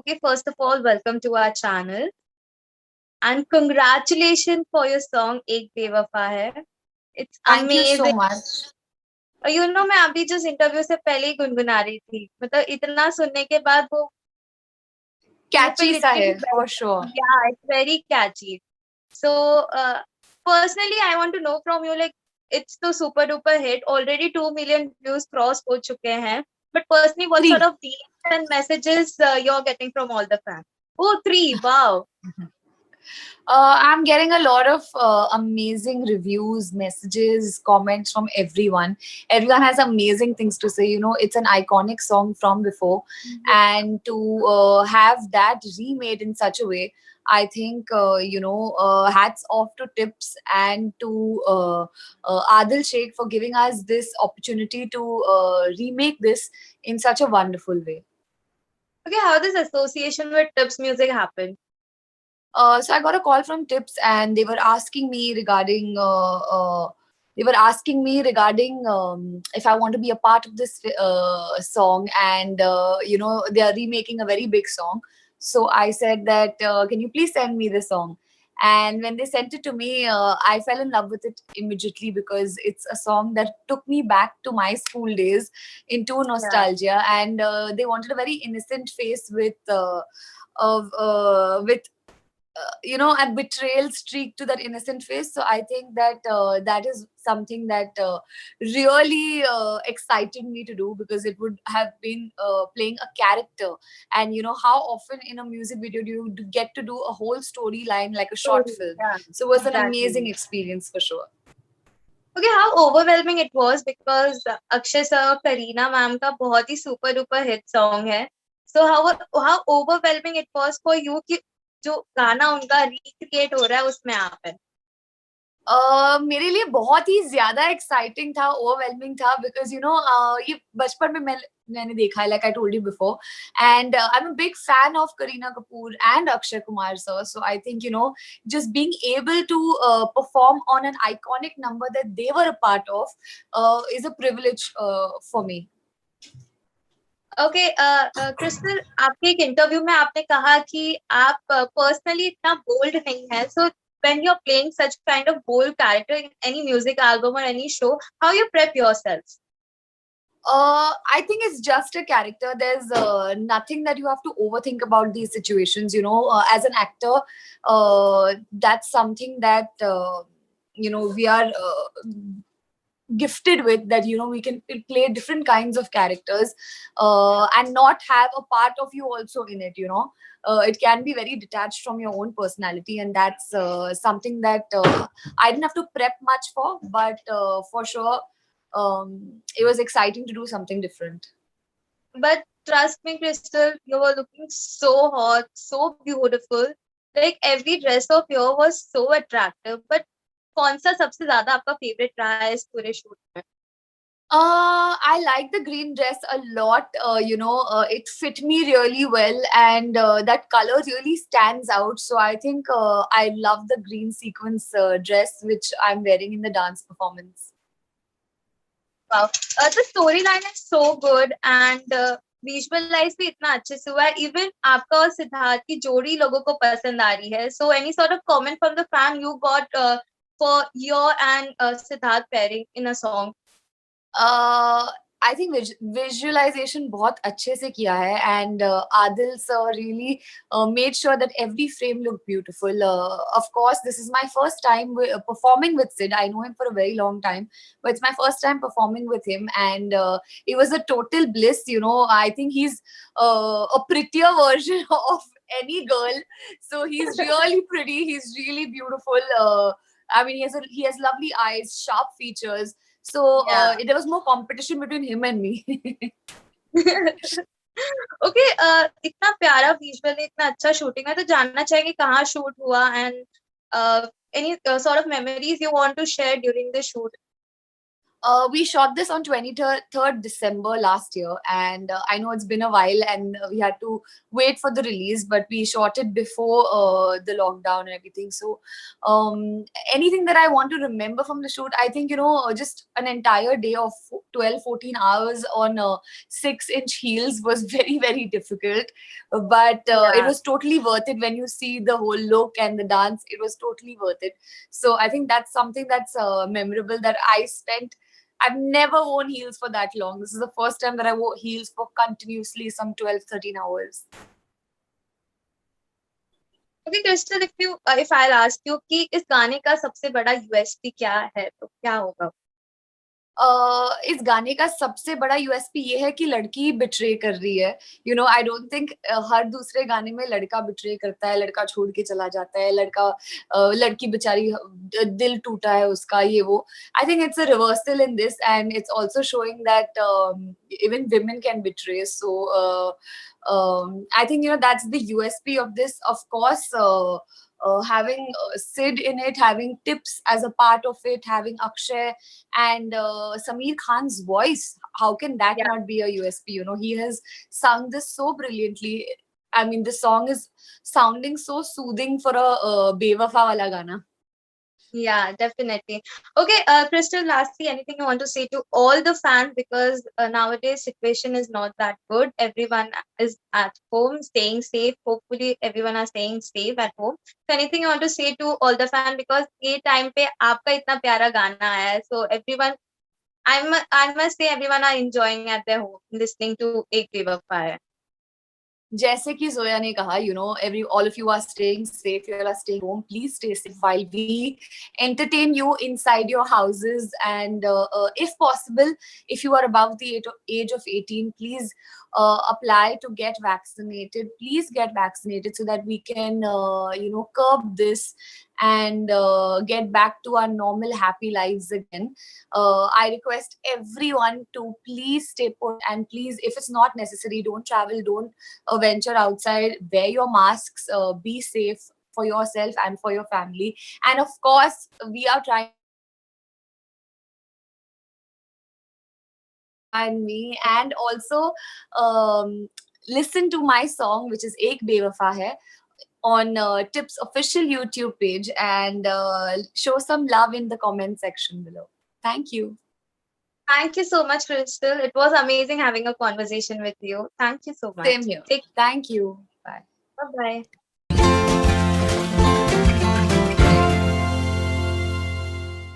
Okay, first of all, welcome to our channel and congratulations for your song Ek Bewafa Hai. It's Thank you so amazing. much. मैं अभी जिस interview से पहले ही गुनगुना रही थी, मतलब इतना सुनने के बाद वो मुंह पे Catchy सा लिटरली है, बैठ, for sure. yeah, it's very catchy. So, personally, I want to know from you, like, it's the super duper hit. Already 2 million views cross हो चुके हैं. But personally, what sort 3. of DMs and messages you're getting from all the fans? Oh, 3, wow. I'm getting a lot of amazing reviews, messages, comments from everyone. Everyone has amazing things to say. It's an iconic song from before, and to have that remade in such a way, I think hats off to Tips and to Adil Sheikh for giving us this opportunity to remake this in such a wonderful way. Okay, how this association with Tips Music happened? So I got a call from Tips, and they were asking me regarding if I want to be a part of this song, and they are remaking a very big song. So I said that can you please send me the song? And when they sent it to me, I fell in love with it immediately because it's a song that took me back to my school days into Yeah. nostalgia, and they wanted a very innocent face with a betrayal streak to that innocent face. So I think that that is something that really excited me to do, because it would have been playing a character. And how often in a music video do you get to do a whole storyline like a short Story. film? Yeah, So it was an amazing exactly. experience for sure. Okay, how overwhelming it was because Akshay sir और Kareena ma'am का बहुत ही super duper hit song है. So how overwhelming it was for you कि जो गाना उनका recreate हो रहा है उसमें आप हैं. मेरे लिए बहुत ही ज्यादा एक्साइटिंग था, ओवरवेलमिंग था, बिकॉज ये बचपन में मैंने देखा है, like I told you before, and I am a big fan of Kareena Kapoor and Akshay Kumar sir. So I think just being able to perform on an iconic number that they were a part of is a privilege for me. Okay crystal, आपके एक interview में आपने कहा कि आप personally इतना bold नहीं है. So when you are playing such kind of bold character in any music album और any show, how you prep yourself? I think it's just a character. There's nothing that you have to overthink about these situations. As an actor, that's something that we are gifted with, that we can play different kinds of characters and not have a part of you also in it. It can be very detached from your own personality, and that's something that I didn't have to prep much for, but for sure it was exciting to do something different. But trust me, Crystal, you were looking so hot, so beautiful. Like every dress of yours was so attractive. But कौन सा सबसे ज्यादा आपका favourite रहा है इस पूरे shoot में? I like the green dress a lot. It fit me really well, and that color really stands out. So I think I love the green sequence dress which I'm wearing in the dance performance. Wow. The storyline is so good and visualize भी इतना अच्छे से हुआ है. Even आपका और सिद्धार्थ की जोड़ी लोगों को पसंद आ रही है. So any sort of comment from the fan you got for your and Siddharth pairing in a song? I think visualization बहुत अच्छे से किया है, and Adil sir really made sure that every frame looked beautiful. Of course, this is my first time performing with Sid. I know him for a very long time, but it's my first time performing with him, and it was a total bliss. I think he's a prettier version of any girl. So he's really pretty. He's really beautiful. I mean, he has lovely eyes, sharp features. So Yeah. there was more competition between him and me. Okay, इतना प्यारा visual, इतना अच्छा shooting है, तो जानना चाहेंगे कहाँ shoot हुआ and any sort of memories you want to share during the shoot? We shot this on 23rd December last year, and I know it's been a while, and we had to wait for the release, but we shot it before the lockdown and everything. So, anything that I want to remember from the shoot, I think, just an entire day of 12, 14 hours on 6-inch heels was very, very difficult, but it Yeah. was totally worth it when you see the whole look and the dance. It was totally worth it. So, I think that's something that's memorable that I spent. I've never worn heels for that long. This is the first time that I wore heels for continuously some 12, 13 hours. Okay, Crystal, if I'll ask you कि इस गाने का सबसे बड़ा USP क्या है, तो क्या होगा? इस गाने का सबसे बड़ा यूएसपी ये है कि लड़की बिट्रे कर रही है. आई डोंट थिंक हर दूसरे गाने में लड़का बिट्रे करता है, लड़का छोड़ के चला जाता है, लड़की बेचारी दिल टूटा है उसका, ये वो. I think it's a reversal in this, and it's also showing that even women can betray. So I think that's the USP of this. Of course, having Sid in it, having Tips as a part of it, having Akshay and Sameer Khan's voice. How can that Yeah. not be a USP? He has sung this so brilliantly. I mean, the song is sounding so soothing for a bewafa wala gana. Yeah, definitely. Okay, Crystal, lastly, anything you want to say to all the fans, because nowadays situation is not that good. Everyone is at home, staying safe. Hopefully, everyone are staying safe at home. So, anything you want to say to all the fans, because ये time पे आपका इतना प्यारा गाना आया है, so everyone, I must say, everyone are enjoying at their home, listening to एक बेवफा है. जैसे कि जोया ने कहा, all of you are staying safe, you are staying home. Please stay safe while we entertain you inside your houses. And if possible, if you are above the age of 18, please apply to get vaccinated. Please get vaccinated so that we can, curb this and get back to our normal happy lives again. I request everyone to please stay put, and please, if it's not necessary, don't travel, don't venture outside, wear your masks, be safe for yourself and for your family. And of course, we are trying, and me, and also listen to my song, which is Ek Bewafa Hai, on Tips official YouTube page, and show some love in the comment section below. Thank you. Thank you so much, Crystal. It was amazing having a conversation with you. Thank you so much. Same here. Thank you. Bye. Bye-bye.